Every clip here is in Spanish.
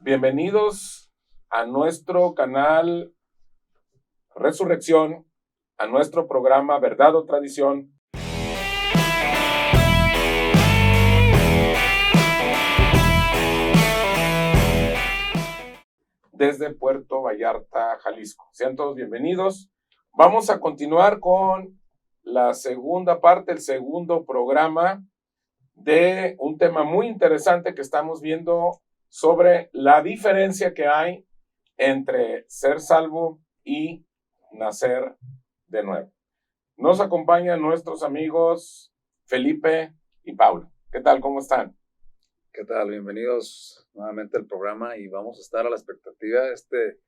Bienvenidos a nuestro canal Resurrección, a nuestro programa Verdad o Tradición. Desde Puerto Vallarta, Jalisco. Sean todos bienvenidos. Vamos a continuar con la segunda parte, el segundo programa de un tema muy interesante que estamos viendo sobre la diferencia que hay entre ser salvo y nacer de nuevo. Nos acompañan nuestros amigos Felipe y Paulo. ¿Qué tal? ¿Cómo están? ¿Qué tal? Bienvenidos nuevamente al programa y vamos a estar a la expectativa de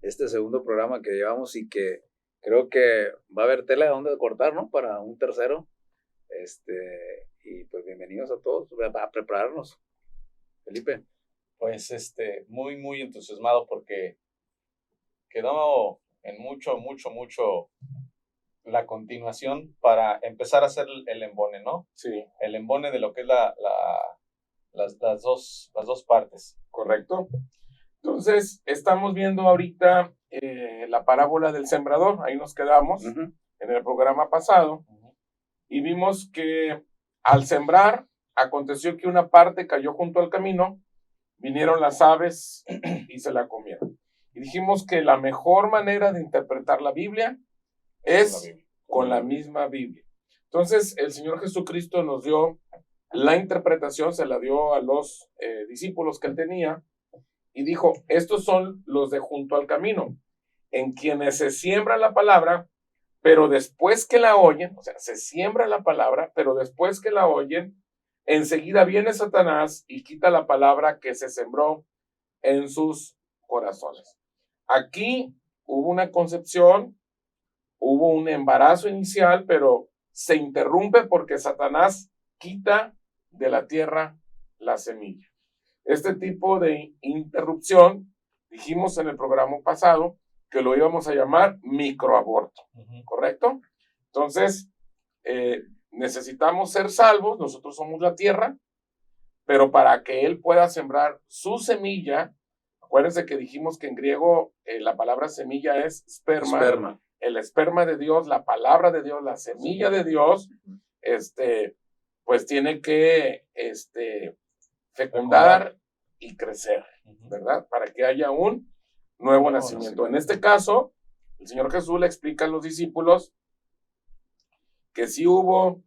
este segundo programa que llevamos y que creo que va a haber tela de dónde cortar, ¿no? Para un tercero. Y pues bienvenidos a todos a prepararnos. Felipe. Pues muy entusiasmado porque quedó en mucho la continuación para empezar a hacer el embone, ¿no? Sí. El embone de lo que es las dos partes. Correcto. Entonces, estamos viendo ahorita la parábola del sembrador. Ahí nos quedamos en el programa pasado. Y vimos que al sembrar, aconteció que una parte cayó junto al camino, vinieron las aves y se la comieron. Y dijimos que la mejor manera de interpretar la Biblia es con la misma Biblia. Entonces, el Señor Jesucristo nos dio la interpretación, se la dio a los discípulos que él tenía, y dijo, estos son los de junto al camino, en quienes se siembra la palabra, pero después que la oyen, o sea, se siembra la palabra, pero después que la oyen, enseguida viene Satanás y quita la palabra que se sembró en sus corazones. Aquí hubo una concepción, hubo un embarazo inicial, pero se interrumpe porque Satanás quita de la tierra la semilla. Este tipo de interrupción, dijimos en el programa pasado, que lo íbamos a llamar microaborto, ¿correcto? Entonces, necesitamos ser salvos, nosotros somos la tierra, pero para que él pueda sembrar su semilla, acuérdense que dijimos que en griego la palabra semilla es esperma. El esperma de Dios, la palabra de Dios, la semilla de Dios, pues tiene que fecundar y crecer, ¿verdad? Para que haya un nuevo nacimiento. En este caso, el Señor Jesús le explica a los discípulos que sí hubo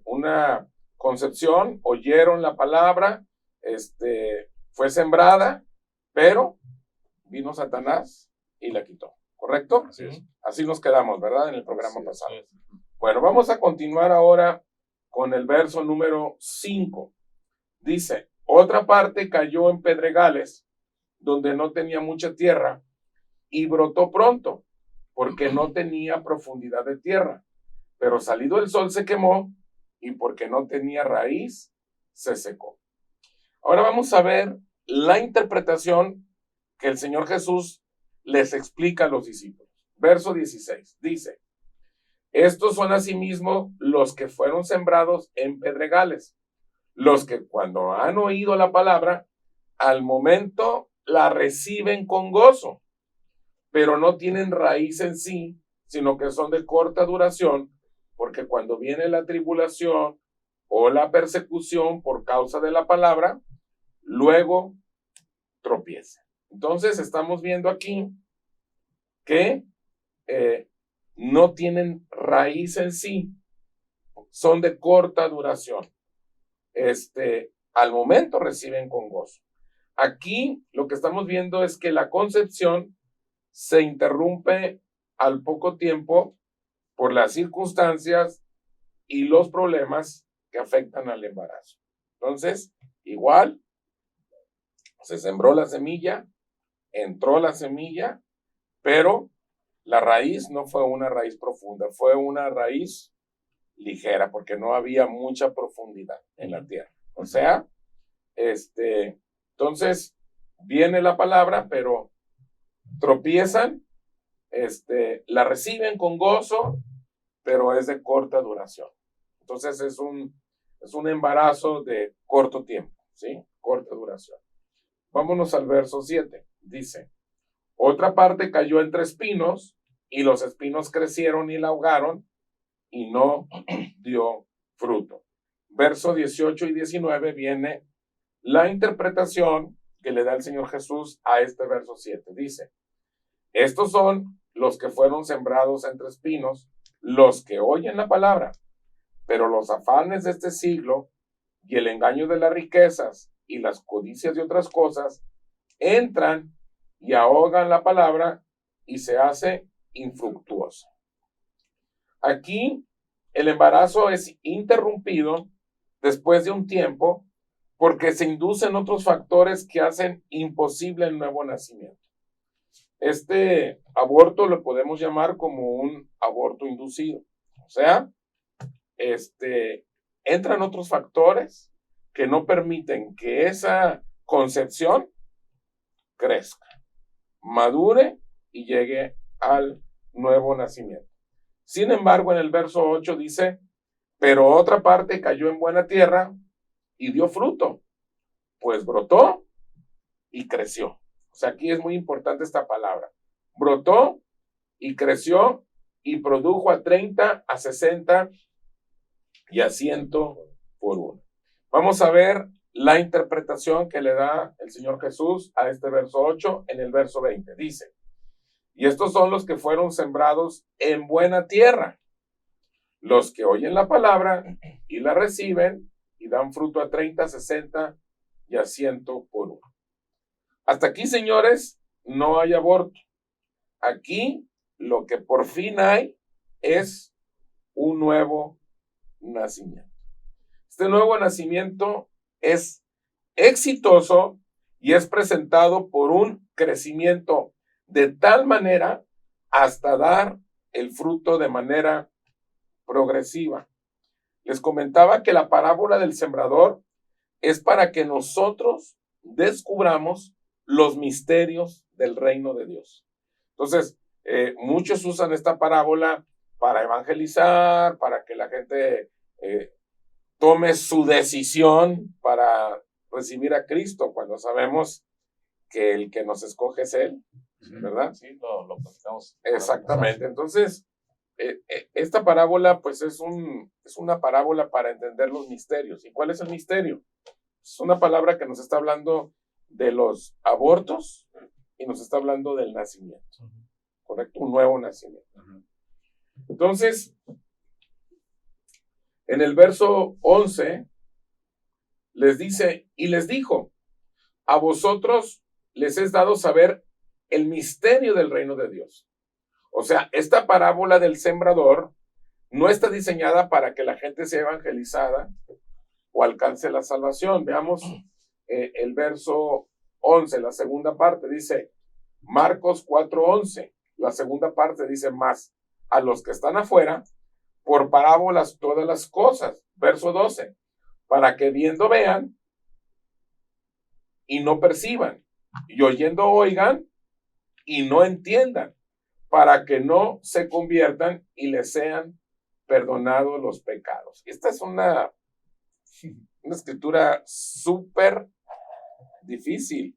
una concepción, oyeron la palabra, fue sembrada, pero vino Satanás y la quitó, ¿correcto? Así es. Así nos quedamos, ¿verdad? En el programa pasado. Bueno, vamos a continuar ahora con el verso número 5. Dice, otra parte cayó en pedregales, donde no tenía mucha tierra, y brotó pronto, porque no tenía profundidad de tierra. Pero salido el sol se quemó, y porque no tenía raíz, se secó. Ahora vamos a ver la interpretación que el Señor Jesús les explica a los discípulos. Verso 16, dice, estos son asimismo los que fueron sembrados en pedregales, los que cuando han oído la palabra, al momento la reciben con gozo, pero no tienen raíz en sí, sino que son de corta duración, porque cuando viene la tribulación o la persecución por causa de la palabra, luego tropiezan. Entonces estamos viendo aquí que no tienen raíz en sí, son de corta duración. Al momento reciben con gozo. Aquí lo que estamos viendo es que la concepción se interrumpe al poco tiempo por las circunstancias y los problemas que afectan al embarazo. Entonces, igual, se sembró la semilla, entró la semilla, pero la raíz no fue una raíz profunda, fue una raíz ligera, porque no había mucha profundidad en la tierra. O sea, entonces viene la palabra, pero tropiezan, la reciben con gozo, pero es de corta duración. Entonces es un embarazo de corto tiempo, ¿sí? Corta duración. Vámonos al verso 7. Dice, otra parte cayó entre espinos, y los espinos crecieron y la ahogaron, y no dio fruto. Verso 18 y 19 viene la interpretación que le da el Señor Jesús a este verso 7. Dice, estos son los que fueron sembrados entre espinos, los que oyen la palabra, pero los afanes de este siglo y el engaño de las riquezas y las codicias de otras cosas entran y ahogan la palabra y se hace infructuosa. Aquí el embarazo es interrumpido después de un tiempo porque se inducen otros factores que hacen imposible el nuevo nacimiento. Este aborto lo podemos llamar como un aborto inducido. O sea, entran otros factores que no permiten que esa concepción crezca, madure y llegue al nuevo nacimiento. Sin embargo, en el verso 8 dice, pero otra parte cayó en buena tierra y dio fruto, pues brotó y creció. O sea, aquí es muy importante esta palabra. Brotó y creció y produjo a 30, a 60 y a 100 por uno. Vamos a ver la interpretación que le da el Señor Jesús a este verso 8 en el verso 20. Dice, y estos son los que fueron sembrados en buena tierra, los que oyen la palabra y la reciben y dan fruto a 30, 60 y a 100 por uno. Hasta aquí, señores, no hay aborto. Aquí lo que por fin hay es un nuevo nacimiento. Este nuevo nacimiento es exitoso y es presentado por un crecimiento de tal manera hasta dar el fruto de manera progresiva. Les comentaba que la parábola del sembrador es para que nosotros descubramos los misterios del reino de Dios. Entonces, muchos usan esta parábola para evangelizar, para que la gente tome su decisión para recibir a Cristo, cuando sabemos que el que nos escoge es Él, ¿verdad? Sí, lo platicamos. Exactamente. Entonces, esta parábola, pues es una parábola para entender los misterios. ¿Y cuál es el misterio? Es una palabra que nos está hablando de los abortos y nos está hablando del nacimiento. ¿Correcto? Un nuevo nacimiento. Entonces, en el verso 11, les dice, y les dijo, a vosotros les es dado saber el misterio del reino de Dios. O sea, esta parábola del sembrador no está diseñada para que la gente sea evangelizada o alcance la salvación. Veamos el verso 11, la segunda parte, dice Marcos 4:11. La segunda parte dice, más a los que están afuera, por parábolas todas las cosas. Verso 12, para que viendo vean y no perciban, y oyendo oigan y no entiendan, para que no se conviertan y les sean perdonados los pecados. Esta es una escritura súper difícil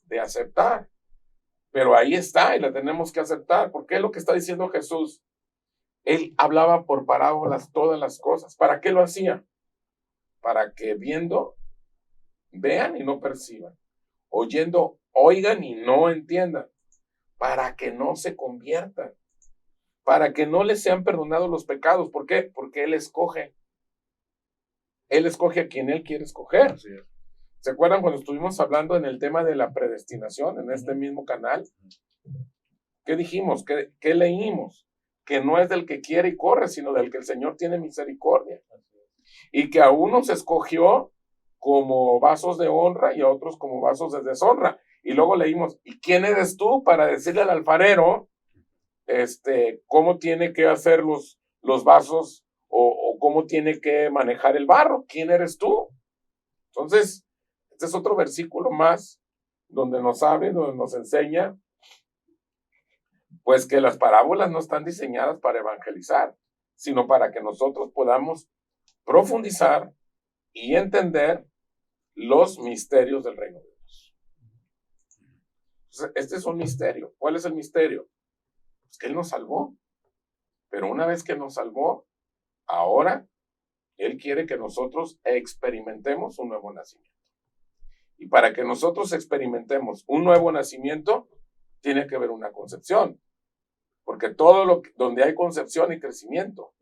de aceptar, pero ahí está y la tenemos que aceptar, porque es lo que está diciendo Jesús. Él hablaba por parábolas todas las cosas. ¿Para qué lo hacía? Para que viendo vean y no perciban, oyendo oigan y no entiendan, para que no se conviertan, para que no les sean perdonados los pecados. ¿Por qué? Porque Él escoge a quien Él quiere escoger. Así es. ¿Se acuerdan cuando estuvimos hablando en el tema de la predestinación en este mismo canal? ¿Qué dijimos? ¿Qué leímos? Que no es del que quiere y corre, sino del que el Señor tiene misericordia. Y que a unos escogió como vasos de honra y a otros como vasos de deshonra. Y luego leímos, ¿y quién eres tú para decirle al alfarero cómo tiene que hacer los vasos o cómo tiene que manejar el barro? ¿Quién eres tú? Entonces, este es otro versículo más donde nos habla, donde nos enseña, pues que las parábolas no están diseñadas para evangelizar, sino para que nosotros podamos profundizar y entender los misterios del reino de Dios. Entonces, este es un misterio. ¿Cuál es el misterio? Pues que Él nos salvó. Pero una vez que nos salvó, ahora Él quiere que nosotros experimentemos un nuevo nacimiento. Y para que nosotros experimentemos un nuevo nacimiento, tiene que haber una concepción. Porque donde hay concepción y crecimiento.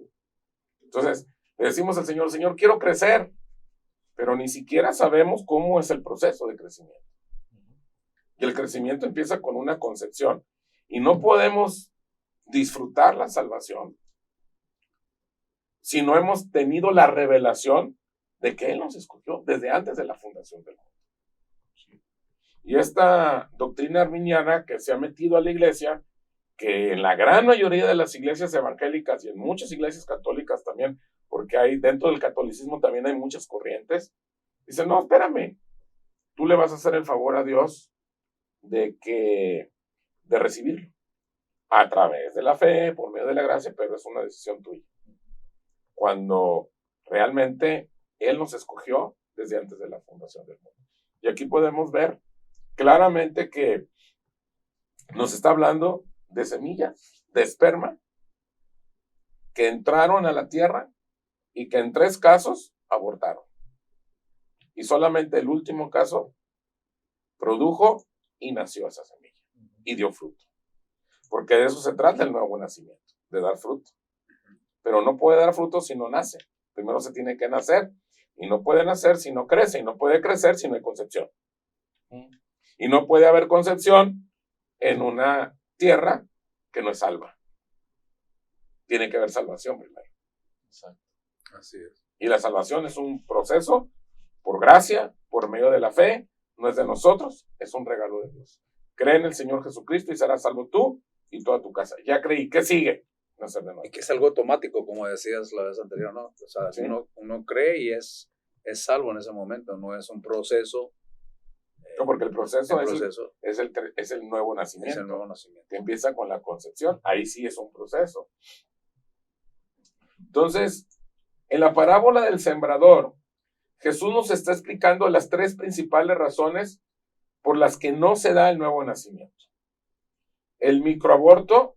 Entonces, le decimos al Señor, Señor, quiero crecer, pero ni siquiera sabemos cómo es el proceso de crecimiento. Y el crecimiento empieza con una concepción. Y no podemos disfrutar la salvación si no hemos tenido la revelación de que Él nos escogió desde antes de la fundación del mundo. Y esta doctrina arminiana que se ha metido a la iglesia, que en la gran mayoría de las iglesias evangélicas y en muchas iglesias católicas también, porque dentro del catolicismo también hay muchas corrientes, dicen, no, espérame, tú le vas a hacer el favor a Dios de recibirlo a través de la fe, por medio de la gracia, pero es una decisión tuya. Cuando realmente Él nos escogió desde antes de la fundación del mundo. Y aquí podemos ver claramente que nos está hablando de semillas, de esperma, que entraron a la tierra y que en 3 casos abortaron. Y solamente el último caso produjo y nació esa semilla y dio fruto. Porque de eso se trata el nuevo nacimiento, de dar fruto. Pero no puede dar fruto si no nace. Primero se tiene que nacer. Y no puede nacer si no crece. Y no puede crecer si no hay concepción. Y no puede haber concepción en una tierra que no es salva. Tiene que haber salvación primero. Exacto. Así es. Y la salvación es un proceso por gracia, por medio de la fe. No es de nosotros, es un regalo de Dios. Cree en el Señor Jesucristo y serás salvo tú y toda tu casa. Ya creí. ¿Qué sigue? Nacer de nuevo. Y que es algo automático, como decías la vez anterior, ¿no? O sea, ¿Sí? uno cree y es salvo en ese momento, no es un proceso. No, porque el proceso, es el nuevo nacimiento. Es el nuevo nacimiento. Que empieza con la concepción. Ahí sí es un proceso. Entonces, en la parábola del sembrador, Jesús nos está explicando las 3 principales razones por las que no se da el nuevo nacimiento. El microaborto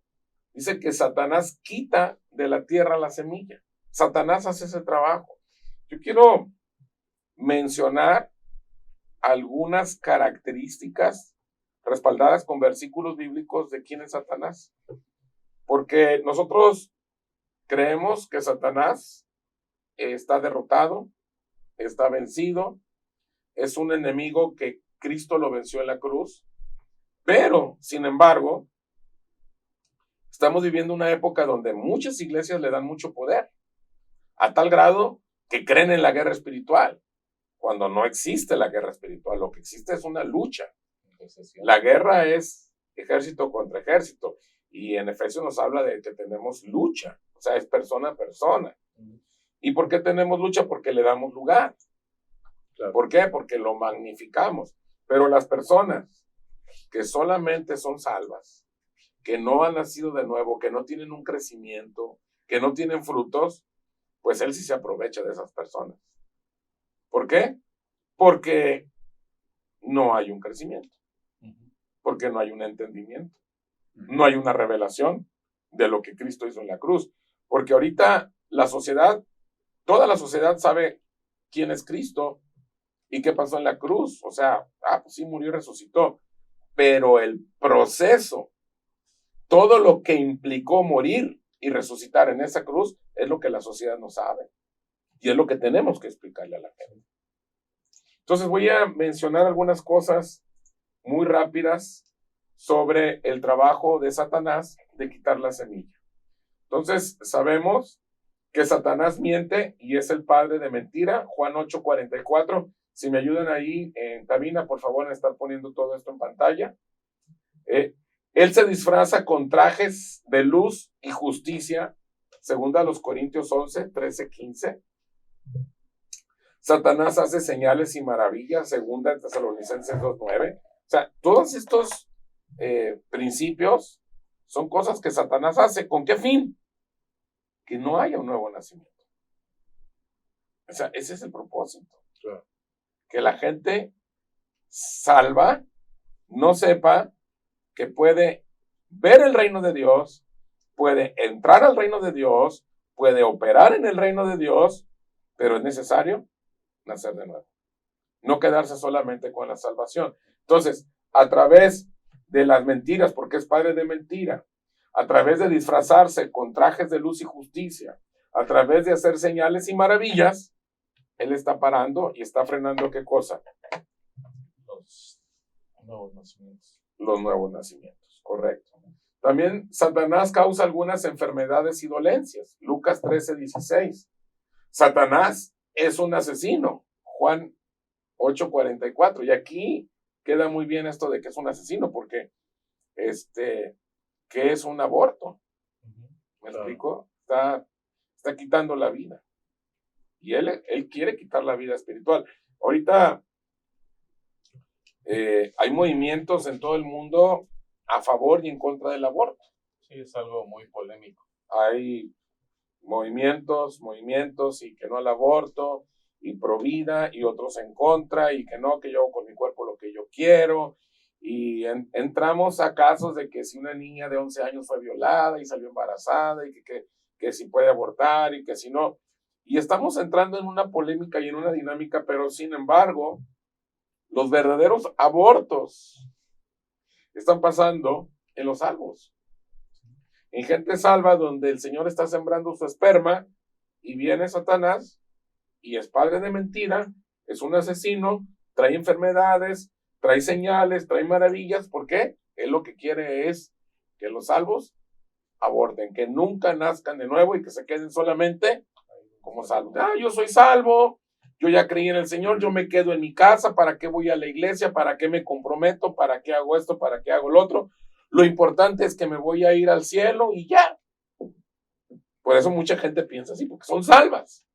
dice que Satanás quita de la tierra la semilla. Satanás hace ese trabajo. Yo quiero mencionar algunas características respaldadas con versículos bíblicos de quién es Satanás. Porque nosotros creemos que Satanás está derrotado, está vencido, es un enemigo que Cristo lo venció en la cruz, pero, sin embargo, estamos viviendo una época donde muchas iglesias le dan mucho poder, a tal grado que creen en la guerra espiritual, cuando no existe la guerra espiritual, lo que existe es una lucha. La guerra es ejército contra ejército, y en Efesios nos habla de que tenemos lucha, o sea, es persona a persona. ¿Y por qué tenemos lucha? Porque le damos lugar. Claro. ¿Por qué? Porque lo magnificamos. Pero las personas que solamente son salvas, que no han nacido de nuevo, que no tienen un crecimiento, que no tienen frutos, pues Él sí se aprovecha de esas personas. ¿Por qué? Porque no hay un crecimiento, porque no hay un entendimiento, no hay una revelación de lo que Cristo hizo en la cruz. Porque ahorita la sociedad, toda la sociedad sabe quién es Cristo y qué pasó en la cruz. O sea, pues sí, murió y resucitó. Pero el proceso, todo lo que implicó morir y resucitar en esa cruz, es lo que la sociedad no sabe. Y es lo que tenemos que explicarle a la gente. Entonces voy a mencionar algunas cosas muy rápidas sobre el trabajo de Satanás de quitar la semilla. Entonces sabemos que Satanás miente y es el padre de mentira. Juan 8:44. Si me ayudan ahí en cabina, por favor, en estar poniendo todo esto en pantalla. Él se disfraza con trajes de luz y justicia, según a los Corintios 11, 13, 15. Satanás hace señales y maravillas, según a Tesalonicenses 2:9. O sea, todos estos principios son cosas que Satanás hace. ¿Con qué fin? Que no haya un nuevo nacimiento. O sea, ese es el propósito. Claro. Que la gente salva no sepa que puede ver el reino de Dios, puede entrar al reino de Dios, puede operar en el reino de Dios, pero es necesario nacer de nuevo. No quedarse solamente con la salvación. Entonces, a través de las mentiras, porque es padre de mentira, a través de disfrazarse con trajes de luz y justicia, a través de hacer señales y maravillas, él está parando y está frenando ¿qué cosa? Los nuevos nacimientos. Los nuevos nacimientos, correcto. También Satanás causa algunas enfermedades y dolencias. Lucas 13:16. Satanás es un asesino. Juan 8:44. Y aquí queda muy bien esto de que es un asesino, porque ¿qué es un aborto? ¿Me explico? Está quitando la vida. Y él quiere quitar la vida espiritual. Ahorita hay movimientos en todo el mundo a favor y en contra del aborto. Sí, es algo muy polémico. Hay movimientos y que no al aborto y pro vida y otros en contra y que no, que yo hago con mi cuerpo lo que yo quiero. Y entramos a casos de que si una niña de 11 años fue violada y salió embarazada y que si puede abortar y que si no. Y estamos entrando en una polémica y en una dinámica, pero sin embargo, los verdaderos abortos están pasando en los salvos. En gente salva donde el Señor está sembrando su esperma y viene Satanás y es padre de mentira, es un asesino, trae enfermedades, trae señales, trae maravillas. ¿Por qué? Él lo que quiere es que los salvos aborten, que nunca nazcan de nuevo y que se queden solamente como salvos. Yo soy salvo, yo ya creí en el Señor, yo me quedo en mi casa, ¿para qué voy a la iglesia? ¿Para qué me comprometo? ¿Para qué hago esto? ¿Para qué hago lo otro? Lo importante es que me voy a ir al cielo y ya. Por eso mucha gente piensa así, porque son salvas.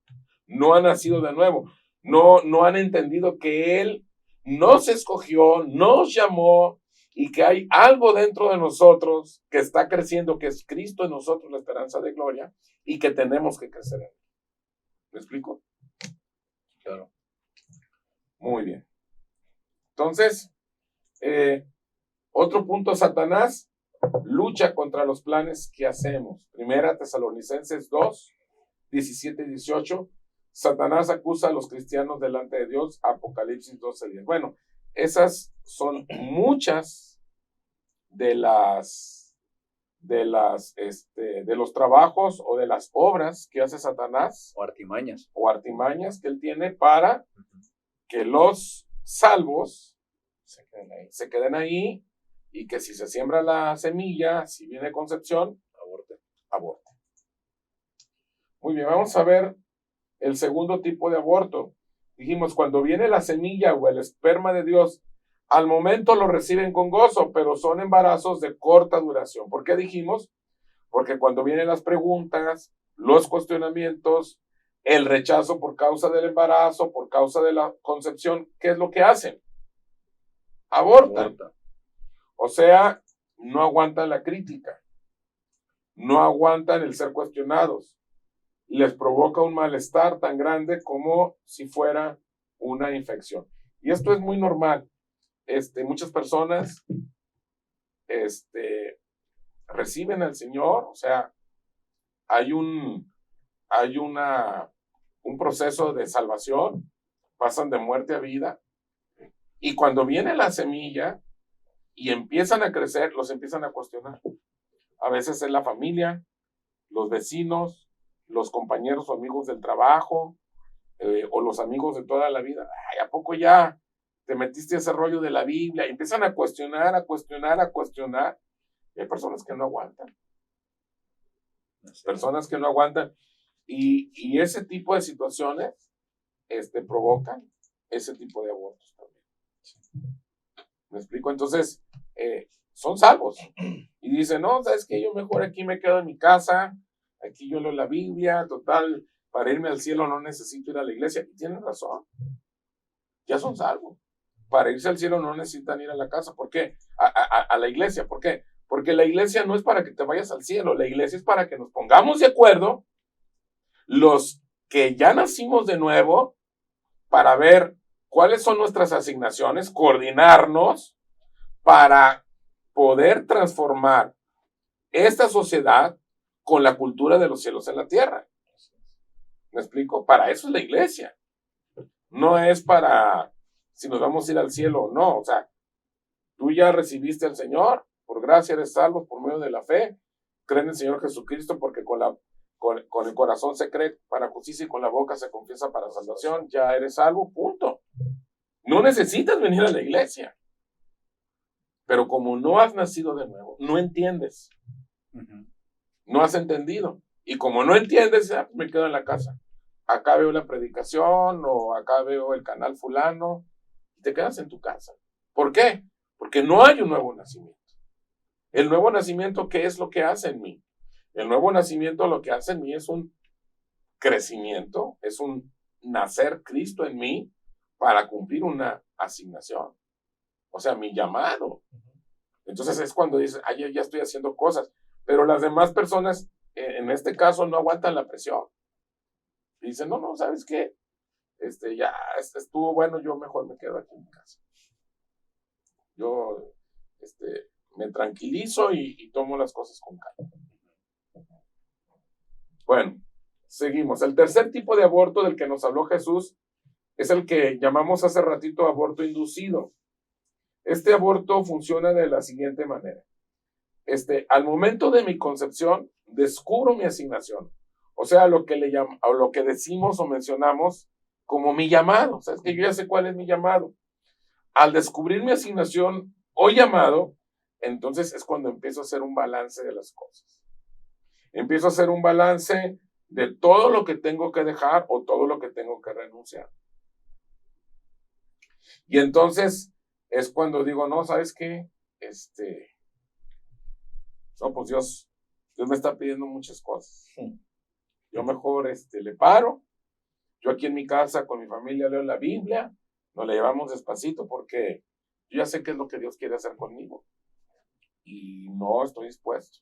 No han nacido de nuevo. No han entendido que Él nos escogió, nos llamó y que hay algo dentro de nosotros que está creciendo, que es Cristo en nosotros, la esperanza de gloria, y que tenemos que crecer en Él. ¿Me explico? Claro. Muy bien. Entonces, otro punto, Satanás lucha contra los planes que hacemos. Primera Tesalonicenses 2, 17 y 18. Satanás acusa a los cristianos delante de Dios. Apocalipsis 12:10. Bueno, esas son muchas de los trabajos o de las obras que hace Satanás. O artimañas. O artimañas que él tiene para que los salvos se queden ahí y que si se siembra la semilla, si viene concepción, aborte. Muy bien, vamos a ver el segundo tipo de aborto. Dijimos, cuando viene la semilla o el esperma de Dios, al momento lo reciben con gozo, pero son embarazos de corta duración. ¿Por qué dijimos? Porque cuando vienen las preguntas, los cuestionamientos, el rechazo por causa del embarazo, por causa de la concepción, ¿qué es lo que hacen? Abortan. O sea, no aguantan la crítica, no aguantan el ser cuestionados. Les provoca un malestar tan grande como si fuera una infección. Y esto es muy normal. Muchas personas reciben al Señor, o sea, hay un proceso de salvación, pasan de muerte a vida, y cuando viene la semilla y empiezan a crecer, los empiezan a cuestionar. A veces es la familia, los vecinos, los compañeros o amigos del trabajo, o los amigos de toda la vida. Ay, ¿a poco ya te metiste a ese rollo de la Biblia? Y empiezan a cuestionar. Y hay personas que no aguantan. Personas que no aguantan. Y ese tipo de situaciones provocan ese tipo de abortos también. ¿Me explico? Entonces, son salvos. Y dicen, no, ¿sabes qué? Yo mejor aquí me quedo en mi casa, aquí yo leo la Biblia, total, para irme al cielo no necesito ir a la iglesia. Y tienen razón. Ya son salvos. Para irse al cielo no necesitan ir a la casa. ¿Por qué? A la iglesia. ¿Por qué? Porque la iglesia no es para que te vayas al cielo. La iglesia es para que nos pongamos de acuerdo los que ya nacimos de nuevo para ver cuáles son nuestras asignaciones, coordinarnos para poder transformar esta sociedad con la cultura de los cielos en la tierra. ¿Me explico? Para eso es la iglesia. No es para si nos vamos a ir al cielo o no. O sea, tú ya recibiste al Señor, por gracia eres salvo por medio de la fe. Cree en el Señor Jesucristo porque con el corazón se cree para justicia y con la boca se confiesa para salvación. Ya eres salvo, punto. No necesitas venir a la iglesia. Pero como no has nacido de nuevo, no entiendes. No has entendido. Y como no entiendes, ya me quedo en la casa. Acá veo la predicación o acá veo el canal fulano. Y te quedas en tu casa. ¿Por qué? Porque no hay un nuevo nacimiento. El nuevo nacimiento, ¿qué es lo que hace en mí? El nuevo nacimiento lo que hace en mí es un crecimiento, es un nacer Cristo en mí para cumplir una asignación. O sea, mi llamado. Entonces es cuando dices, ay, ya estoy haciendo cosas. Pero las demás personas, en este caso, no aguantan la presión. Y dicen, no, ¿sabes qué? Ya estuvo bueno, yo mejor me quedo aquí en mi casa. Yo me tranquilizo y tomo las cosas con calma. Bueno, seguimos. El tercer tipo de aborto del que nos habló Jesús es el que llamamos hace ratito aborto inducido. Este aborto funciona de la siguiente manera. Al momento de mi concepción, descubro mi asignación. O sea, lo que decimos o mencionamos como mi llamado. O sea, es que yo ya sé cuál es mi llamado. Al descubrir mi asignación o llamado, entonces es cuando empiezo a hacer un balance de las cosas. Empiezo a hacer un balance de todo lo que tengo que dejar o todo lo que tengo que renunciar. Y entonces es cuando digo, no, ¿sabes qué? No, pues Dios me está pidiendo muchas cosas. Yo mejor le paro. Yo aquí en mi casa con mi familia leo la Biblia. Nos la llevamos despacito porque yo ya sé qué es lo que Dios quiere hacer conmigo. Y no estoy dispuesto.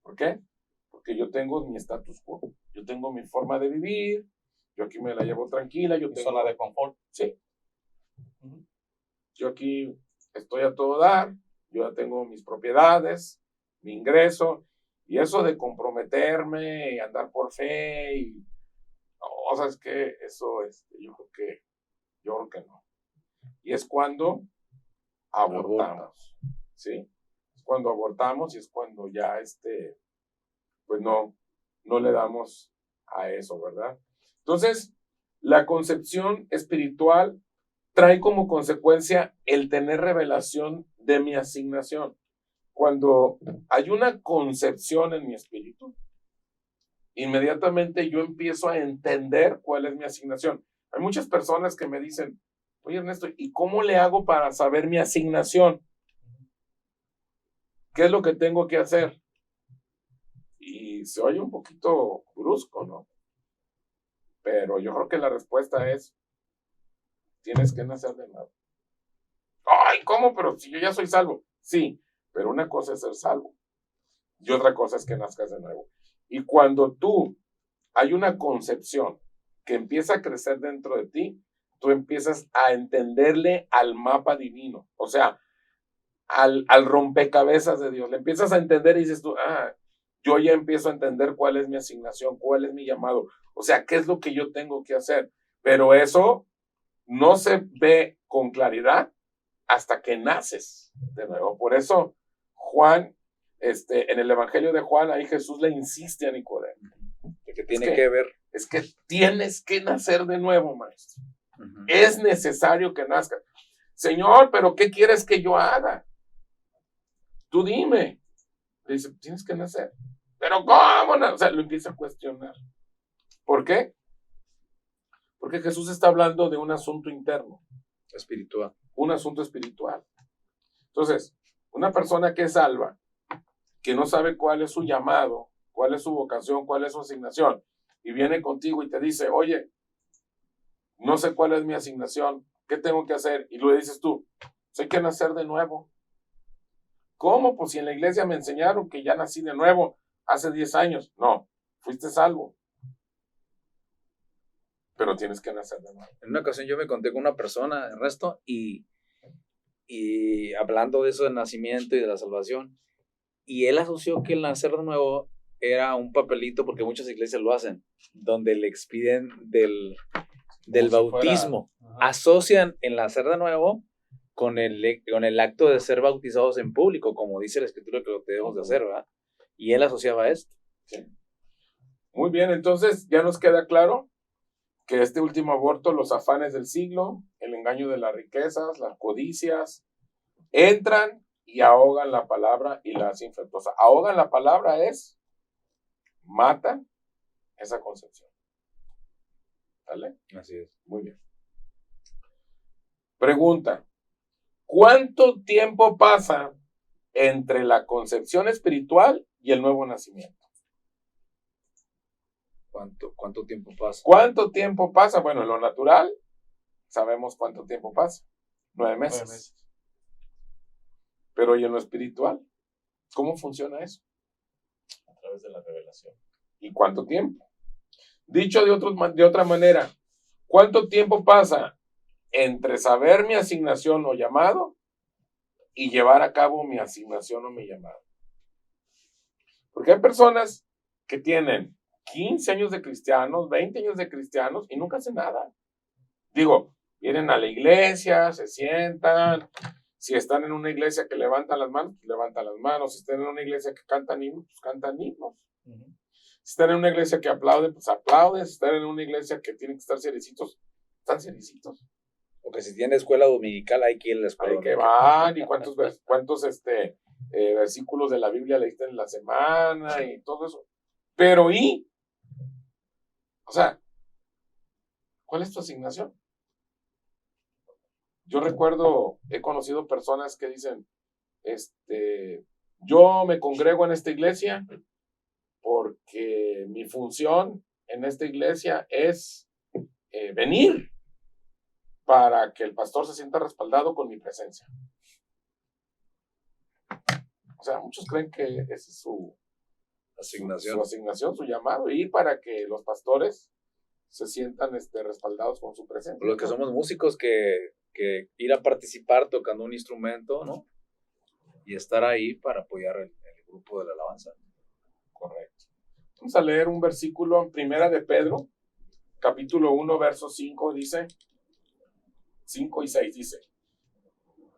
¿Por qué? Porque yo tengo mi status quo. Yo tengo mi forma de vivir. Yo aquí me la llevo tranquila. Yo tengo zona de confort. Sí. Yo aquí estoy a todo dar. Yo ya tengo mis propiedades, mi ingreso. Y eso de comprometerme y andar por fe y no, ¿sabes qué? Eso yo creo que no. Y es cuando abortamos, ¿sí? Es cuando abortamos y es cuando ya pues no le damos a eso, ¿verdad? Entonces, la concepción espiritual trae como consecuencia el tener revelación de mi asignación. Cuando hay una concepción en mi espíritu, inmediatamente yo empiezo a entender cuál es mi asignación. Hay muchas personas que me dicen, oye Ernesto, ¿y cómo le hago para saber mi asignación? ¿Qué es lo que tengo que hacer? Y se oye un poquito brusco, ¿no? Pero yo creo que la respuesta es, tienes que nacer de nuevo. Ay, ¿cómo? Pero si yo ya soy salvo. Sí, pero una cosa es ser salvo y otra cosa es que nazcas de nuevo. Y cuando hay una concepción que empieza a crecer dentro de ti, tú empiezas a entenderle al mapa divino, o sea, al rompecabezas de Dios. Le empiezas a entender y dices tú, yo ya empiezo a entender cuál es mi asignación, cuál es mi llamado, o sea, qué es lo que yo tengo que hacer. Pero eso no se ve con claridad hasta que naces de nuevo. Por eso Juan, en el Evangelio de Juan, ahí Jesús le insiste a Nicodemo. Que tiene que ver. Es que tienes que nacer de nuevo, maestro. Es necesario que nazcas. Señor, pero ¿qué quieres que yo haga? Tú dime. Le dice, tienes que nacer. Pero ¿cómo no? O sea, lo empieza a cuestionar. ¿Por qué? Porque Jesús está hablando de un asunto interno. Espiritual. Un asunto espiritual. Entonces, una persona que es salva, que no sabe cuál es su llamado, cuál es su vocación, cuál es su asignación, y viene contigo y te dice, oye, no sé cuál es mi asignación, ¿qué tengo que hacer? Y lo dices tú, hay que nacer de nuevo. ¿Cómo? Pues si en la iglesia me enseñaron que ya nací de nuevo hace 10 años. No, fuiste salvo. Pero tienes que nacer de nuevo. En una ocasión yo me conté con una persona, Ernesto, y y hablando de eso del nacimiento y de la salvación, y él asoció que el nacer de nuevo era un papelito, porque muchas iglesias lo hacen, donde le expiden del bautismo. Asocian el nacer de nuevo con el acto de ser bautizados en público, como dice la Escritura que lo debemos de hacer, ¿verdad? Y él asociaba esto. Sí. Muy bien, entonces ya nos queda claro que este último aborto, los afanes del siglo, el engaño de las riquezas, las codicias, entran y ahogan la palabra y la hacen infructuosa. Ahogan la palabra es, matan esa concepción. ¿Vale? Así es. Muy bien. Pregunta, ¿cuánto tiempo pasa entre la concepción espiritual y el nuevo nacimiento? ¿Cuánto tiempo pasa? ¿Cuánto tiempo pasa? Bueno, en lo natural sabemos cuánto tiempo pasa. 9 meses. 9 meses. Pero ¿y en lo espiritual? ¿Cómo funciona eso? A través de la revelación. ¿Y cuánto tiempo? Dicho de otra manera, ¿cuánto tiempo pasa entre saber mi asignación o llamado y llevar a cabo mi asignación o mi llamado? Porque hay personas que tienen 15 años de cristianos, 20 años de cristianos y nunca hacen nada. Digo, vienen a la iglesia, se sientan. Si están en una iglesia que levantan las manos, pues levantan las manos. Si están en una iglesia que cantan himnos, pues cantan himnos. Uh-huh. Si están en una iglesia que aplaude, pues aplauden. Si están en una iglesia que tienen que estar seriecitos, están seriecitos. O que si tiene escuela dominical, hay que ir a la escuela dominical. Hay que van, y cuántos versículos de la Biblia leíste en la semana y todo eso. Pero o sea, ¿cuál es tu asignación? Yo recuerdo, he conocido personas que dicen, yo me congrego en esta iglesia porque mi función en esta iglesia es venir para que el pastor se sienta respaldado con mi presencia. O sea, muchos creen que esa es su asignación, su llamado, ir para que los pastores se sientan respaldados con su presencia. Los que somos músicos, que ir a participar tocando un instrumento, ¿no? Y estar ahí para apoyar el grupo de la alabanza. Correcto. Vamos a leer un versículo en Primera de Pedro, capítulo 1, verso 5, dice, 5 y 6, dice,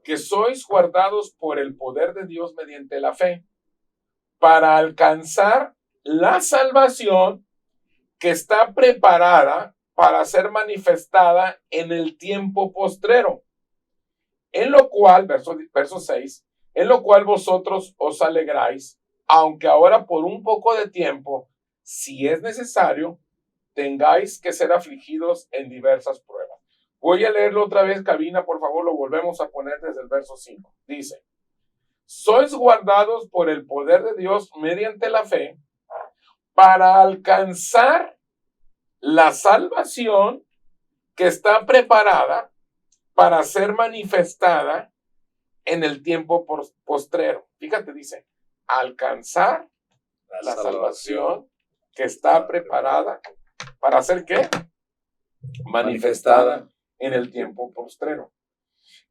que sois guardados por el poder de Dios mediante la fe, para alcanzar la salvación que está preparada para ser manifestada en el tiempo postrero, en lo cual, verso 6, en lo cual vosotros os alegráis, aunque ahora por un poco de tiempo, si es necesario, tengáis que ser afligidos en diversas pruebas. Voy a leerlo otra vez, cabina, por favor, lo volvemos a poner desde el verso 5. Dice, sois guardados por el poder de Dios mediante la fe, para alcanzar la salvación que está preparada para ser manifestada en el tiempo postrero. Fíjate, dice, alcanzar la salvación que está preparada para ser ¿qué? Manifestada en el tiempo postrero.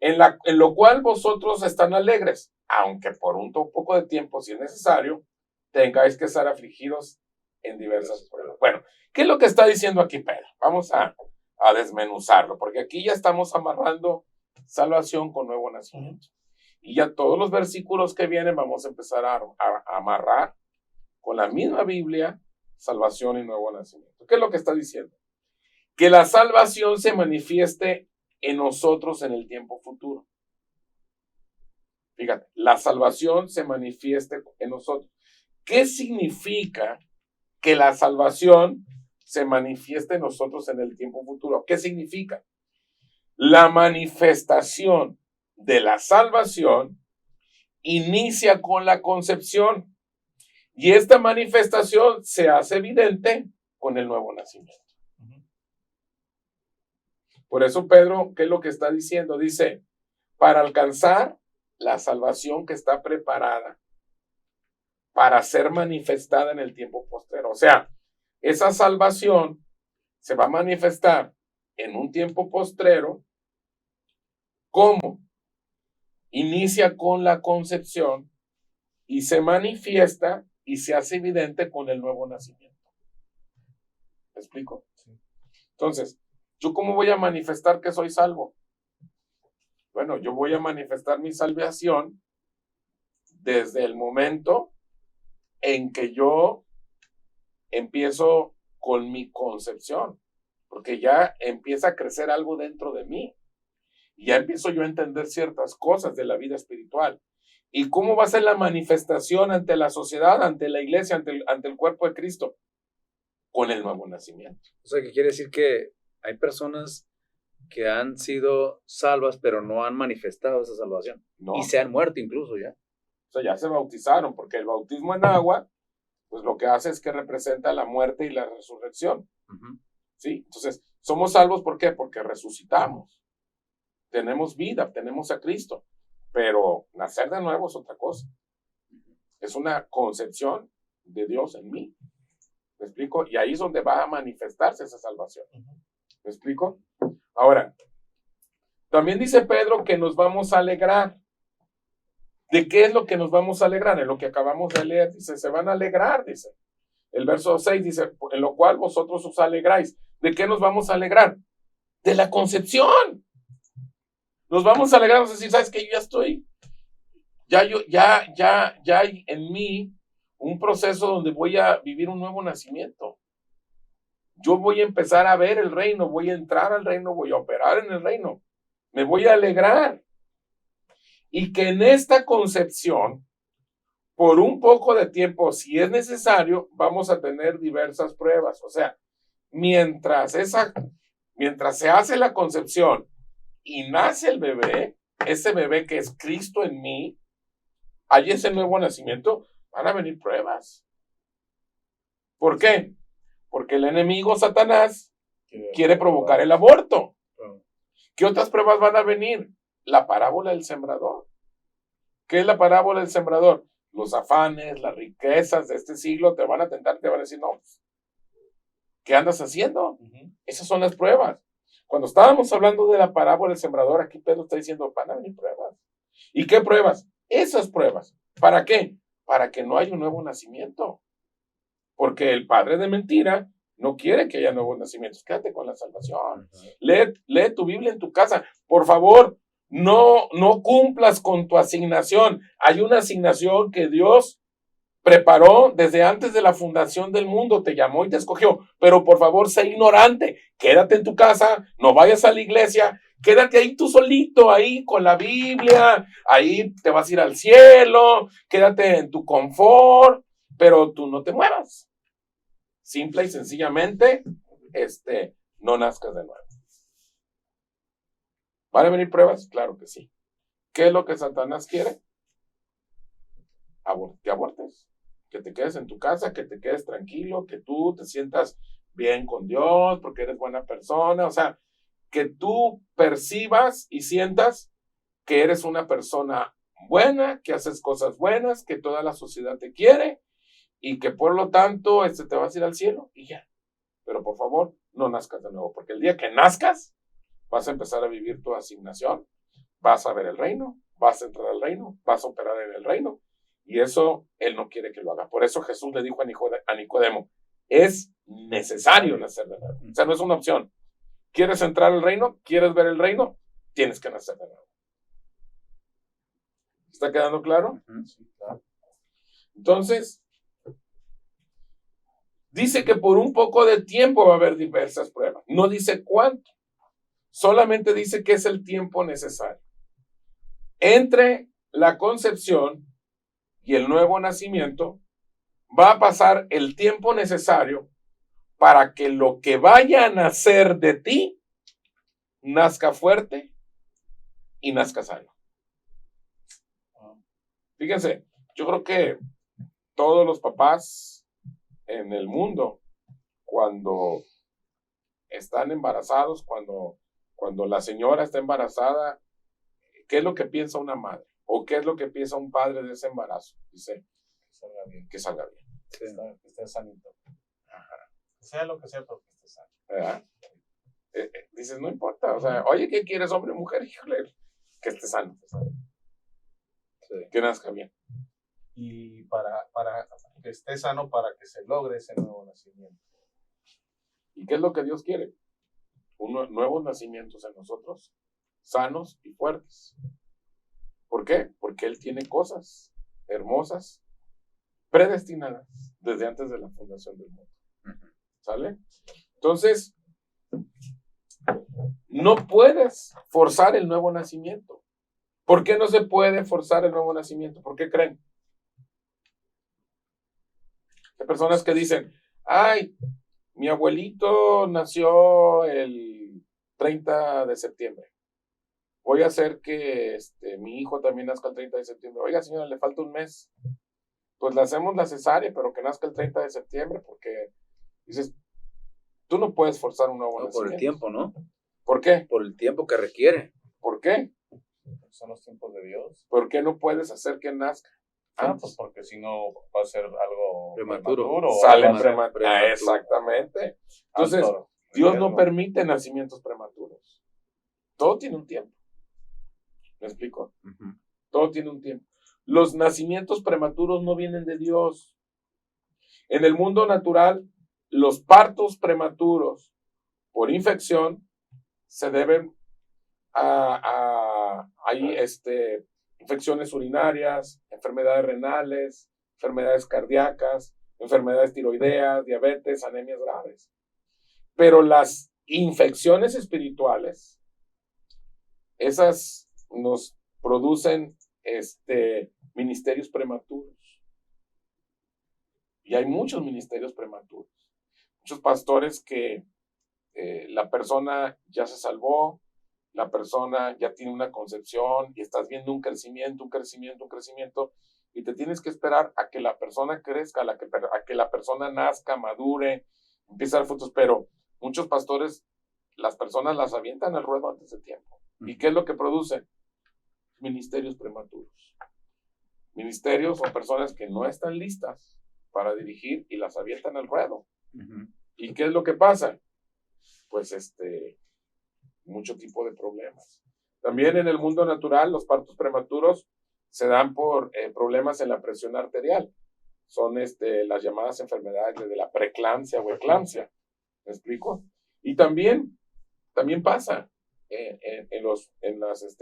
En lo cual vosotros están alegres, aunque por un poco de tiempo, si es necesario, tengáis que ser afligidos en diversas pruebas. Bueno, ¿qué es lo que está diciendo aquí Pedro? Vamos a desmenuzarlo, porque aquí ya estamos amarrando salvación con nuevo nacimiento. Y ya todos los versículos que vienen vamos a empezar a amarrar con la misma Biblia, salvación y nuevo nacimiento. ¿Qué es lo que está diciendo? Que la salvación se manifieste en nosotros en el tiempo futuro. Fíjate, la salvación se manifieste en nosotros. ¿Qué significa que la salvación se manifieste en nosotros en el tiempo futuro? ¿Qué significa? La manifestación de la salvación inicia con la concepción y esta manifestación se hace evidente con el nuevo nacimiento. Por eso Pedro, ¿qué es lo que está diciendo? Dice, para alcanzar la salvación que está preparada para ser manifestada en el tiempo postrero. O sea, esa salvación se va a manifestar en un tiempo postrero. ¿Cómo? inicia con la concepción y se manifiesta y se hace evidente con el nuevo nacimiento. ¿Me explico? Entonces, ¿yo cómo voy a manifestar que soy salvo? Bueno, yo voy a manifestar mi salvación desde el momento en que yo empiezo con mi concepción, porque ya empieza a crecer algo dentro de mí. Y ya empiezo yo a entender ciertas cosas de la vida espiritual. ¿Y cómo va a ser la manifestación ante la sociedad, ante la iglesia, ante el cuerpo de Cristo? Con el nuevo nacimiento. O sea, que quiere decir que hay personas que han sido salvas, pero no han manifestado esa salvación. No. Y se han muerto incluso ya. O sea, ya se bautizaron, porque el bautismo en agua, pues lo que hace es que representa la muerte y la resurrección. Uh-huh. ¿Sí? Entonces, somos salvos, ¿por qué? Porque resucitamos. Tenemos vida, tenemos a Cristo. Pero nacer de nuevo es otra cosa. Es una concepción de Dios en mí. ¿Me explico? Y ahí es donde va a manifestarse esa salvación. ¿Me explico? Ahora, también dice Pedro que nos vamos a alegrar. ¿De qué es lo que nos vamos a alegrar? En lo que acabamos de leer, dice, se van a alegrar, dice. El verso 6 dice, en lo cual vosotros os alegráis. ¿De qué nos vamos a alegrar? De la concepción. Nos vamos a alegrar, vamos a decir, ¿sabes qué? Yo ya estoy, ya hay en mí un proceso donde voy a vivir un nuevo nacimiento. Yo voy a empezar a ver el reino, voy a entrar al reino, voy a operar en el reino. Me voy a alegrar. Y que en esta concepción, por un poco de tiempo, si es necesario, vamos a tener diversas pruebas. O sea, mientras se hace la concepción y nace el bebé, ese bebé que es Cristo en mí, hay ese nuevo nacimiento, van a venir pruebas. ¿Por qué? Porque el enemigo Satanás quiere provocar el aborto. ¿Qué otras pruebas van a venir? La parábola del sembrador. ¿Qué es la parábola del sembrador? Los afanes, las riquezas de este siglo te van a tentar, te van a decir, no, ¿qué andas haciendo? Uh-huh. Esas son las pruebas. Cuando estábamos hablando de la parábola del sembrador, aquí Pedro está diciendo, van a venir pruebas. ¿Y qué pruebas? Esas pruebas. ¿Para qué? Para que no haya un nuevo nacimiento. Porque el padre de mentira no quiere que haya nuevos nacimientos. Quédate con la salvación. Uh-huh. Lee tu Biblia en tu casa. Por favor, no cumplas con tu asignación. Hay una asignación que Dios preparó desde antes de la fundación del mundo, te llamó y te escogió, pero por favor, sé ignorante, quédate en tu casa, no vayas a la iglesia, quédate ahí tú solito, ahí con la Biblia, ahí te vas a ir al cielo, quédate en tu confort, pero tú no te muevas. Simple y sencillamente, no nazcas de nuevo. ¿Van a venir pruebas? Claro que sí. ¿Qué es lo que Satanás quiere? Que abortes. Que te quedes en tu casa, que te quedes tranquilo, que tú te sientas bien con Dios porque eres buena persona. O sea, que tú percibas y sientas que eres una persona buena, que haces cosas buenas, que toda la sociedad te quiere y que por lo tanto te vas a ir al cielo y ya. Pero por favor, no nazcas de nuevo, porque el día que nazcas, vas a empezar a vivir tu asignación, vas a ver el reino, vas a entrar al reino, vas a operar en el reino. Y eso él no quiere que lo haga. Por eso Jesús le dijo a Nicodemo, es necesario nacer de nuevo. O sea, no es una opción. ¿Quieres entrar al reino? ¿Quieres ver el reino? Tienes que nacer de nuevo. ¿Está quedando claro? Sí, claro. Entonces, dice que por un poco de tiempo va a haber diversas pruebas. No dice cuánto. Solamente dice que es el tiempo necesario. Entre la concepción y el nuevo nacimiento, va a pasar el tiempo necesario para que lo que vaya a nacer de ti nazca fuerte y nazca sano. Fíjense, yo creo que todos los papás en el mundo, cuando están embarazados, cuando la señora está embarazada, ¿qué es lo que piensa una madre? ¿O qué es lo que piensa un padre de ese embarazo? Dice, que salga bien. Sí. Que esté sanito. Ajá. Sea lo que sea, pero que esté sano. ¿Verdad? Dices, no importa. O sea, oye, ¿qué quieres, hombre o mujer? Híjole, que esté sano. que nazca bien. Y para que esté sano, para que se logre ese nuevo nacimiento. ¿Y qué es lo que Dios quiere? Nuevos nacimientos en nosotros, sanos y fuertes. ¿Por qué? Porque Él tiene cosas hermosas, predestinadas desde antes de la fundación del mundo. ¿Sale? Entonces, no puedes forzar el nuevo nacimiento. ¿Por qué no se puede forzar el nuevo nacimiento? ¿Por qué creen? Hay personas que dicen, ay, mi abuelito nació el 30 de septiembre. Voy a hacer que mi hijo también nazca el 30 de septiembre. Oiga, señora, le falta un mes. Pues le hacemos la cesárea, pero que nazca el 30 de septiembre, porque dices, tú no puedes forzar un nuevo nacimiento. Por el tiempo, ¿no? ¿Por qué? Por el tiempo que requiere. ¿Por qué? Son los tiempos de Dios. ¿Por qué no puedes hacer que nazca? Pues porque si no va a ser algo prematuro. Sale prematuro. Exactamente. Entonces, Dios no riesgo. permite nacimientos prematuros. Todo tiene un tiempo. ¿Me explico? Todo tiene un tiempo. Los nacimientos prematuros no vienen de Dios. En el mundo natural, los partos prematuros por infección se deben a infecciones urinarias, enfermedades renales, enfermedades cardíacas, enfermedades tiroideas, diabetes, anemias graves. Pero las infecciones espirituales, esas nos producen ministerios prematuros. Y hay muchos ministerios prematuros. Muchos pastores que la persona ya se salvó, la persona ya tiene una concepción y estás viendo un crecimiento, y te tienes que esperar a que la persona crezca, a que la persona nazca, madure, empiece a dar frutos, pero muchos pastores, las personas las avientan al ruedo antes de tiempo. ¿Y qué es lo que producen? Ministerios prematuros. Ministerios o personas que no están listas para dirigir y las avientan al ruedo. ¿Y qué es lo que pasa? Pues mucho tipo de problemas. También en el mundo natural, los partos prematuros se dan por problemas en la presión arterial. Son las llamadas enfermedades de la preeclampsia o eclampsia. ¿Me explico? Y también pasa en los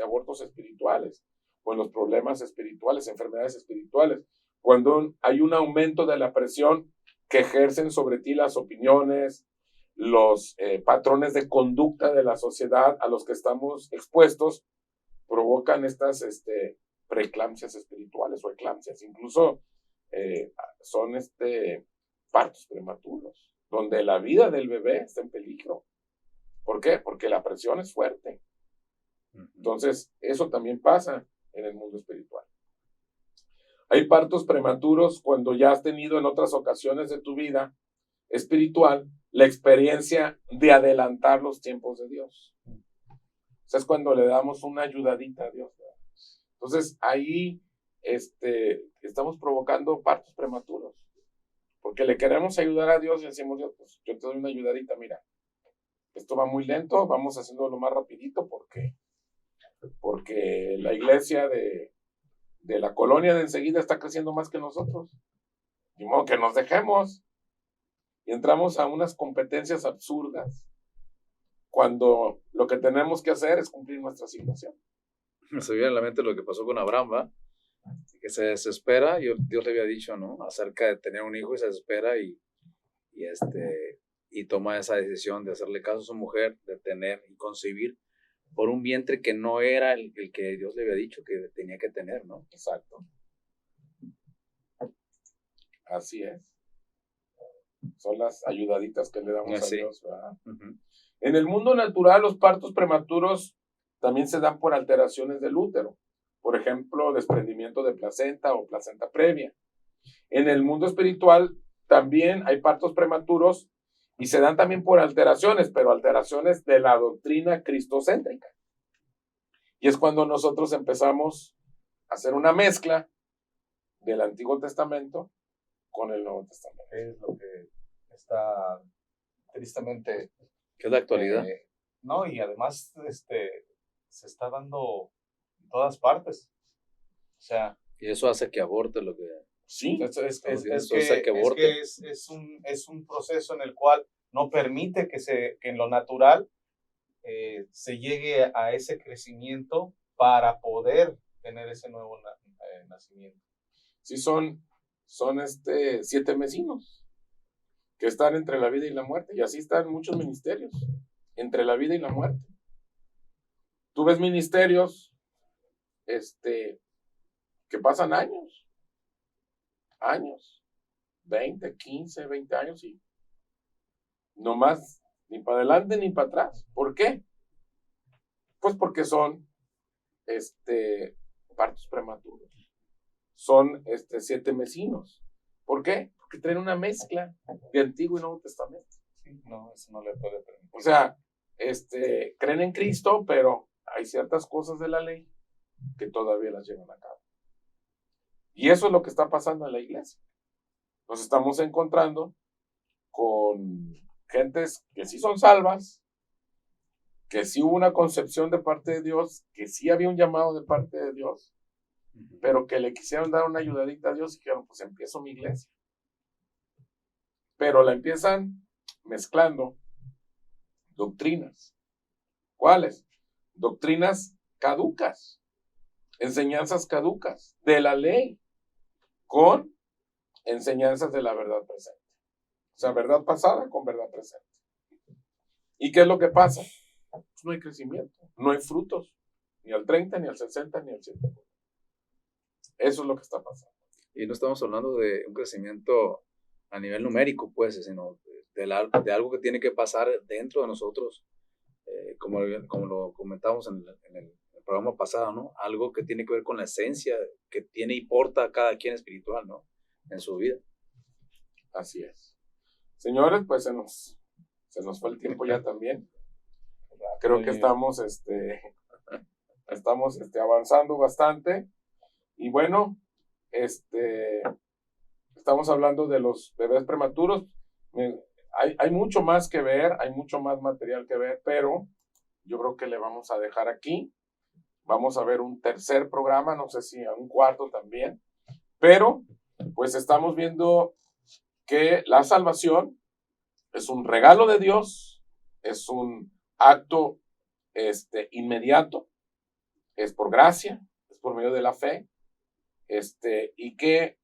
abortos espirituales o en los problemas espirituales, enfermedades espirituales, cuando hay un aumento de la presión que ejercen sobre ti las opiniones, los patrones de conducta de la sociedad a los que estamos expuestos, provocan estas preeclampsias espirituales o eclampsias. Incluso son partos prematuros, donde la vida del bebé está en peligro. ¿Por qué? Porque la presión es fuerte. Entonces, eso también pasa en el mundo espiritual. Hay partos prematuros cuando ya has tenido en otras ocasiones de tu vida espiritual la experiencia de adelantar los tiempos de Dios. O sea, es cuando le damos una ayudadita a Dios, ¿verdad? Entonces, ahí estamos provocando partos prematuros, porque le queremos ayudar a Dios y decimos, Dios, pues yo te doy una ayudadita, mira, esto va muy lento, vamos haciéndolo más rapidito porque la iglesia de la colonia de enseguida está creciendo más que nosotros. De modo que nos dejemos y entramos a unas competencias absurdas cuando lo que tenemos que hacer es cumplir nuestra asignación. Me se viene a la mente lo que pasó con Abraham, ¿va? Que se desespera, Dios le había dicho, ¿no? Acerca de tener un hijo y se desespera y toma esa decisión de hacerle caso a su mujer, de tener y concebir por un vientre que no era el que Dios le había dicho que tenía que tener, ¿no? Exacto. Así es. Son las ayudaditas que le damos a Dios, ¿verdad? En el mundo natural, los partos prematuros también se dan por alteraciones del útero. Por ejemplo, desprendimiento de placenta o placenta previa. En el mundo espiritual también hay partos prematuros y se dan también por alteraciones, pero alteraciones de la doctrina cristocéntrica. Y es cuando nosotros empezamos a hacer una mezcla del Antiguo Testamento con el Nuevo Testamento. Es lo que está tristemente... ¿Qué es la actualidad? No, y además se está dando en todas partes. O sea, Y eso hace que aborte lo que... Sí, es un proceso en el cual no permite que en lo natural se llegue a ese crecimiento para poder tener ese nuevo nacimiento. sí son 7 vecinos que están entre la vida y la muerte, y así están muchos ministerios, entre la vida y la muerte. Tú ves ministerios que pasan años, 20, 15, 20 años, y no más ni para adelante ni para atrás. ¿Por qué? Pues porque son partos prematuros. Son 7 vecinos. ¿Por qué? Porque traen una mezcla de Antiguo y Nuevo Testamento. Sí, no, eso no le puede permitir. O sea, creen en Cristo, pero hay ciertas cosas de la ley que todavía las llevan a cabo. Y eso es lo que está pasando en la iglesia. Nos estamos encontrando con gentes que sí son salvas, que sí hubo una concepción de parte de Dios, que sí había un llamado de parte de Dios, pero que le quisieron dar una ayudadita a Dios y dijeron, pues empiezo mi iglesia. Pero la empiezan mezclando doctrinas. ¿Cuáles? Doctrinas caducas, enseñanzas caducas de la ley con enseñanzas de la verdad presente. O sea, verdad pasada con verdad presente. ¿Y qué es lo que pasa? Pues no hay crecimiento, no hay frutos, ni al 30, ni al 60, ni al 100. Eso es lo que está pasando. Y no estamos hablando de un crecimiento a nivel numérico, pues, sino de algo que tiene que pasar dentro de nosotros, como lo comentamos en el programa pasado, ¿no? Algo que tiene que ver con la esencia que tiene y porta a cada quien espiritual, ¿no? En su vida. Así es. Señores, pues se nos fue el tiempo ya también. Creo que estamos avanzando bastante. Y bueno, estamos hablando de los bebés prematuros. Hay mucho más que ver, hay mucho más material que ver, pero yo creo que le vamos a dejar aquí. Vamos a ver un tercer programa, no sé si a un cuarto también, pero pues estamos viendo que la salvación es un regalo de Dios, es un acto inmediato, es por gracia, es por medio de la fe, y que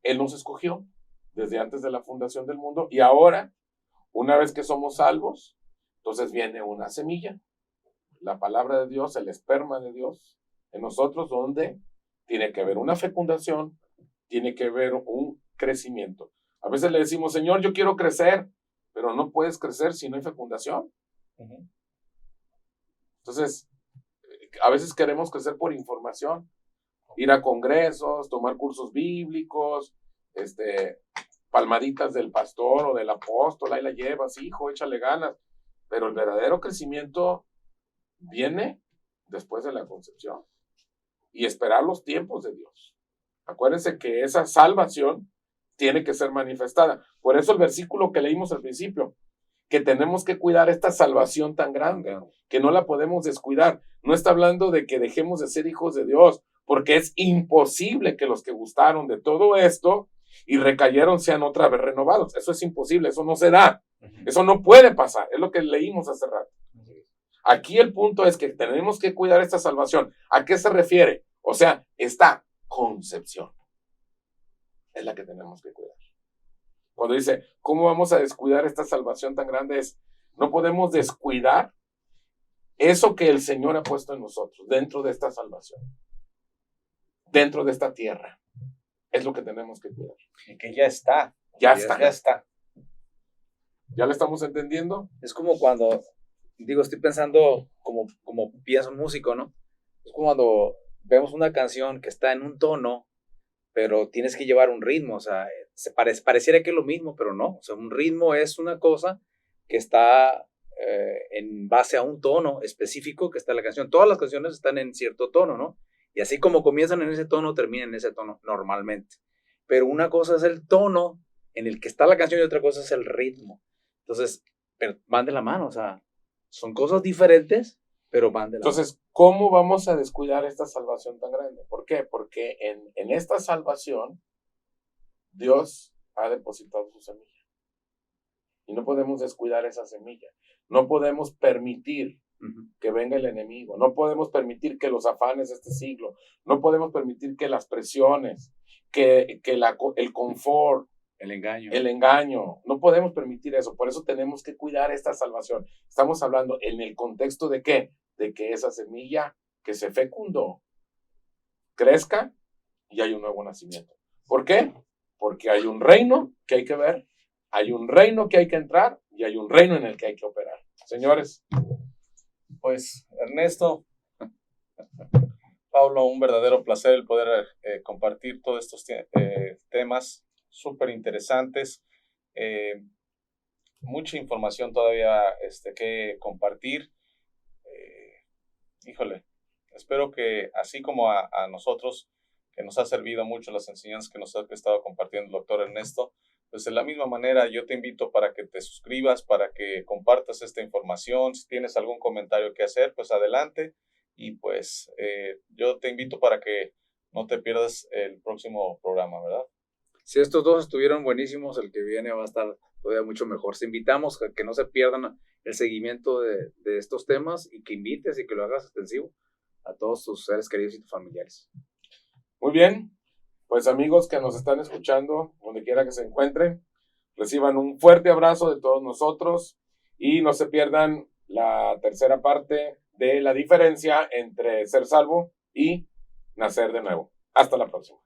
Él nos escogió desde antes de la fundación del mundo, y ahora, una vez que somos salvos, entonces viene una semilla, la palabra de Dios, el esperma de Dios en nosotros, donde tiene que haber una fecundación, tiene que haber un crecimiento. A veces le decimos, Señor, yo quiero crecer, pero no puedes crecer si no hay fecundación. Entonces, a veces queremos crecer por información, ir a congresos, tomar cursos bíblicos, palmaditas del pastor o del apóstol, ahí la llevas, hijo, échale ganas, pero el verdadero crecimiento viene después de la concepción y esperar los tiempos de Dios. Acuérdense que esa salvación tiene que ser manifestada. Por eso el versículo que leímos al principio, que tenemos que cuidar esta salvación tan grande, que no la podemos descuidar. No está hablando de que dejemos de ser hijos de Dios, porque es imposible que los que gustaron de todo esto y recayeron sean otra vez renovados. Eso es imposible, eso no se da. Eso no puede pasar, es lo que leímos hace rato. Aquí el punto es que tenemos que cuidar esta salvación. ¿A qué se refiere? O sea, esta concepción es la que tenemos que cuidar. Cuando dice, ¿cómo vamos a descuidar esta salvación tan grande? No podemos descuidar eso que el Señor ha puesto en nosotros, dentro de esta salvación, dentro de esta tierra. Es lo que tenemos que cuidar. Y que ya está. Ya está. Ya está. ¿Ya lo estamos entendiendo? Es como cuando, estoy pensando como piensa un músico, ¿no? Es como cuando vemos una canción que está en un tono, pero tienes que llevar un ritmo, o sea, pareciera que es lo mismo, pero no. O sea, un ritmo es una cosa que está en base a un tono específico que está en la canción. Todas las canciones están en cierto tono, ¿no? Y así como comienzan en ese tono, terminan en ese tono normalmente. Pero una cosa es el tono en el que está la canción y otra cosa es el ritmo. Entonces, pero van de la mano, o sea, son cosas diferentes, Pero van de la Entonces, ¿cómo vamos a descuidar esta salvación tan grande? ¿Por qué? Porque en esta salvación, Dios ha depositado su semilla. Y no podemos descuidar esa semilla. No podemos permitir que venga el enemigo. No podemos permitir que los afanes de este siglo, no podemos permitir que las presiones, que el confort, el engaño, no podemos permitir eso. Por eso tenemos que cuidar esta salvación. Estamos hablando en el contexto de ¿qué? De que esa semilla que se fecundó crezca y hay un nuevo nacimiento. ¿Por qué? Porque hay un reino que hay que ver, hay un reino que hay que entrar y hay un reino en el que hay que operar. Señores. Pues, Ernesto, Pablo, un verdadero placer el poder compartir todos estos temas súper interesantes. Mucha información todavía que compartir. Híjole, espero que así como a nosotros, que nos ha servido mucho las enseñanzas que nos ha estado compartiendo el doctor Ernesto, pues de la misma manera yo te invito para que te suscribas, para que compartas esta información. Si tienes algún comentario que hacer, pues adelante. Y pues yo te invito para que no te pierdas el próximo programa, ¿verdad? Si estos dos estuvieron buenísimos, el que viene va a estar todavía mucho mejor. Te invitamos a que no se pierdan el seguimiento de estos temas y que invites y que lo hagas extensivo a todos tus seres queridos y tus familiares. Muy bien, pues amigos que nos están escuchando, donde quiera que se encuentren, reciban un fuerte abrazo de todos nosotros y no se pierdan la tercera parte de la diferencia entre ser salvo y nacer de nuevo. Hasta la próxima.